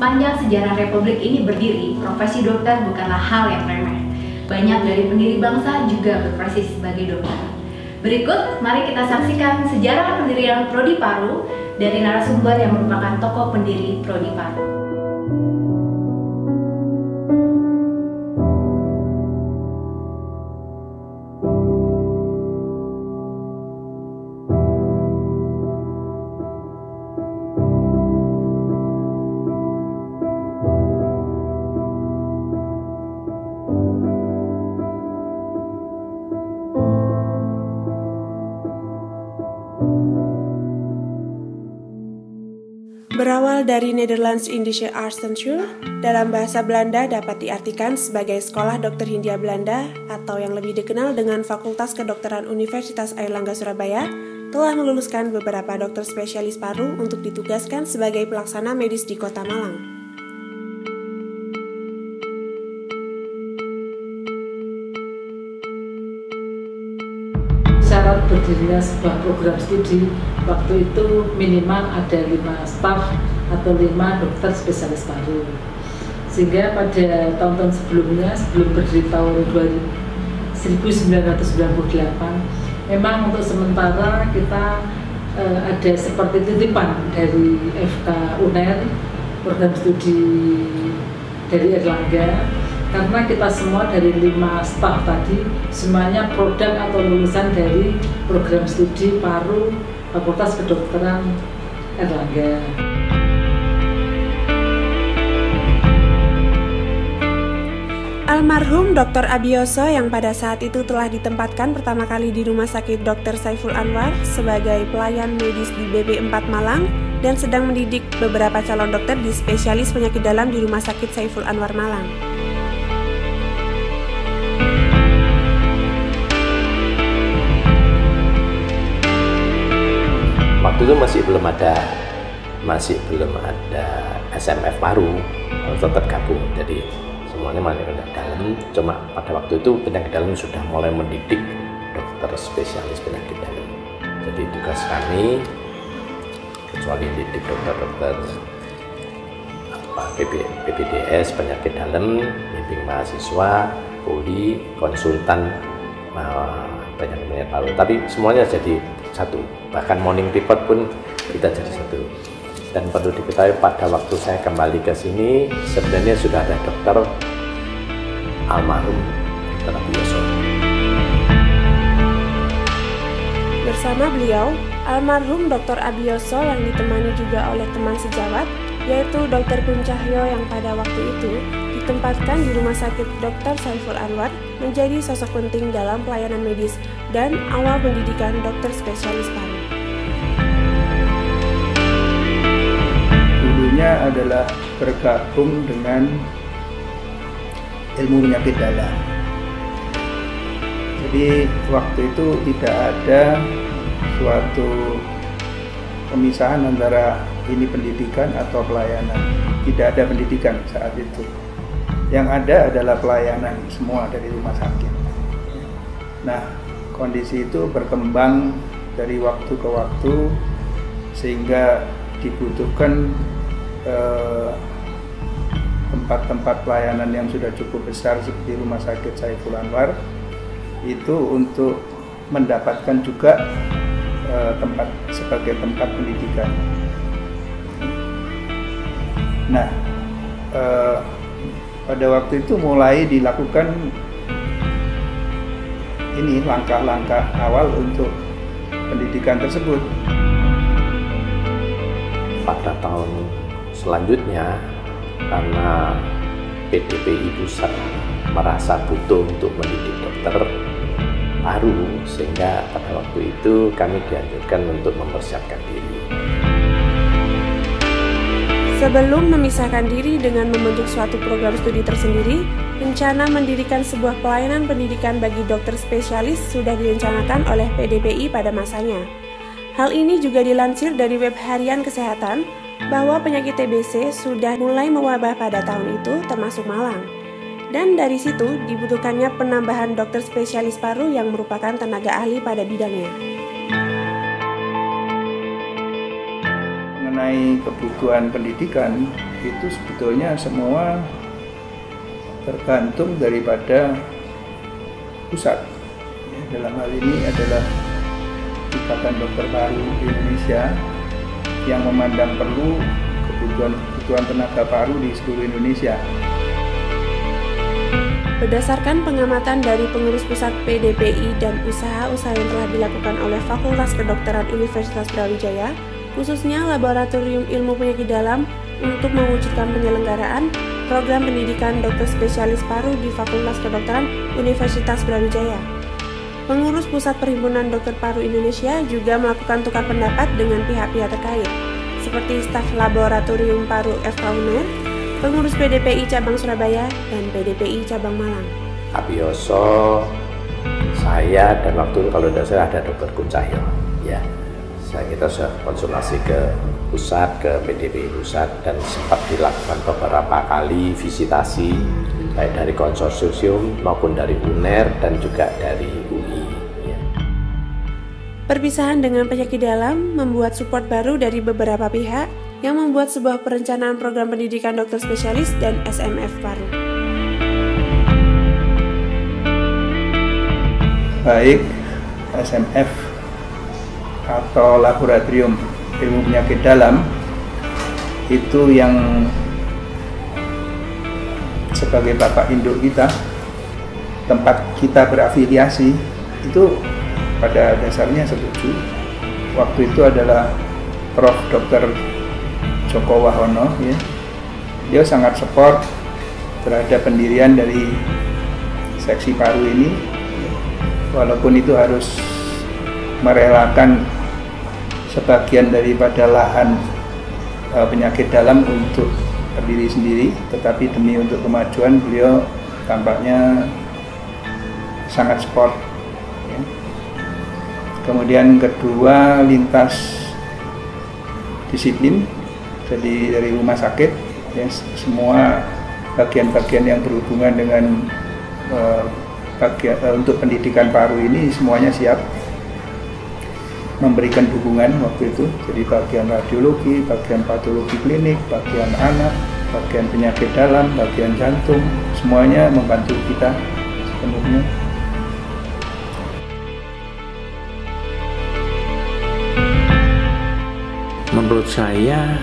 Sepanjang sejarah Republik ini berdiri, profesi dokter bukanlah hal yang remeh. Banyak dari pendiri bangsa juga berprofesi sebagai dokter. Berikut, mari kita saksikan sejarah pendirian Prodi Paru dari narasumber yang merupakan tokoh pendiri Prodi Paru. Berawal dari Nederlands Indische Artsenschule, dalam bahasa Belanda dapat diartikan sebagai Sekolah Dokter Hindia Belanda atau yang lebih dikenal dengan Fakultas Kedokteran Universitas Airlangga Surabaya, telah meluluskan beberapa dokter spesialis paru untuk ditugaskan sebagai pelaksana medis di Kota Malang. Syarat berdirinya sebuah program studi waktu itu minimal ada 5 staf atau 5 dokter spesialis paru, sehingga pada tahun-tahun sebelumnya, sebelum berdiri tahun 1998, memang untuk sementara kita ada seperti titipan dari FK UNER, program studi dari Airlangga, karena kita semua dari 5 staf tadi semuanya produk atau lulusan dari program studi paru Fakultas Kedokteran Airlangga. Almarhum Dr. Abioso yang pada saat itu telah ditempatkan pertama kali di Rumah Sakit Dr. Saiful Anwar sebagai pelayan medis di BB4 Malang dan sedang mendidik beberapa calon dokter di spesialis penyakit dalam di Rumah Sakit Saiful Anwar Malang. Waktu itu masih belum ada SMF paru untuk tergabung, jadi semuanya masih ada dalam. Cuma pada waktu itu penyakit dalam sudah mulai mendidik dokter spesialis penyakit dalam. Jadi tugas kami, kecuali didik dokter-dokter PPDS penyakit dalam, bimbing mahasiswa, poli, konsultan penyakit paru, tapi semuanya jadi satu. Bahkan morning report pun kita jadi satu. Dan perlu diketahui pada waktu saya kembali ke sini sebenarnya sudah ada dokter almarhum Dr. Abioso. Bersama beliau, almarhum Dr. Abioso yang ditemani juga oleh teman sejawat, yaitu Dr. Kun Cahyo yang pada waktu itu ditempatkan di Rumah Sakit Dr. Saiful Anwar, menjadi sosok penting dalam pelayanan medis dan awal pendidikan dokter spesialis paru. Dulunya adalah bergabung dengan ilmu penyakit dalam. Jadi waktu itu tidak ada suatu pemisahan antara ini pendidikan atau pelayanan. Tidak ada pendidikan saat itu. Yang ada adalah pelayanan semua dari rumah sakit. Nah, kondisi itu berkembang dari waktu ke waktu sehingga dibutuhkan tempat-tempat pelayanan yang sudah cukup besar seperti Rumah Sakit Saiful Anwar itu untuk mendapatkan juga tempat sebagai tempat pendidikan. Nah, pada waktu itu mulai dilakukan ini langkah-langkah awal untuk pendidikan tersebut. Pada tahun selanjutnya, karena PDPI pusat merasa butuh untuk mendidik dokter paru, sehingga pada waktu itu kami dianjurkan untuk mempersiapkan diri. Sebelum memisahkan diri dengan membentuk suatu program studi tersendiri, rencana mendirikan sebuah pelayanan pendidikan bagi dokter spesialis sudah direncanakan oleh PDPI pada masanya. Hal ini juga dilansir dari web harian kesehatan bahwa penyakit TBC sudah mulai mewabah pada tahun itu termasuk Malang. Dan dari situ dibutuhkannya penambahan dokter spesialis paru yang merupakan tenaga ahli pada bidangnya. mengenai kebutuhan pendidikan itu sebetulnya semua tergantung daripada pusat. Ya, dalam hal ini adalah Ikatan Dokter Paru Indonesia yang memandang perlu kebutuhan tenaga paru di seluruh Indonesia. Berdasarkan pengamatan dari pengurus pusat PDPI dan usaha-usaha yang telah dilakukan oleh Fakultas Kedokteran Universitas Brawijaya, khususnya Laboratorium Ilmu Penyakit Dalam untuk mewujudkan penyelenggaraan program pendidikan dokter spesialis paru di Fakultas Kedokteran Universitas Brawijaya. Pengurus Pusat Perhimpunan Dokter Paru Indonesia juga melakukan tukar pendapat dengan pihak-pihak terkait, seperti staf Laboratorium Paru FK UNER, pengurus PDPI Cabang Surabaya, dan PDPI Cabang Malang. Abioso, saya, dan waktu itu kalau tidak salah ada Dr. Kuncahyo. Ya, kita sudah konsultasi ke pusat, ke PDPI pusat, dan sempat dilakukan beberapa kali visitasi, baik dari konsorsium maupun dari UNER dan juga dari UI. Ya. Perpisahan dengan penyakit dalam membuat support baru dari beberapa pihak yang membuat sebuah perencanaan program pendidikan dokter spesialis dan SMF paru. Baik SMF atau Laboratorium Ilmu Penyakit Dalam itu yang sebagai bapak induk kita, tempat kita berafiliasi, itu pada dasarnya setuju. Waktu itu adalah Prof. Dr. Joko Wahono, ya. Dia sangat support terhadap pendirian dari seksi paru ini, walaupun itu harus merelakan sebagian daripada lahan penyakit dalam untuk berdiri sendiri, tetapi demi untuk kemajuan beliau tampaknya sangat support. Ya. Kemudian kedua, lintas disiplin, jadi dari rumah sakit, ya, semua bagian-bagian yang berhubungan dengan untuk pendidikan paru ini semuanya siap memberikan dukungan waktu itu. Jadi bagian radiologi, bagian patologi klinik, bagian anak, bagian penyakit dalam, bagian jantung, semuanya membantu kita sepenuhnya. Menurut saya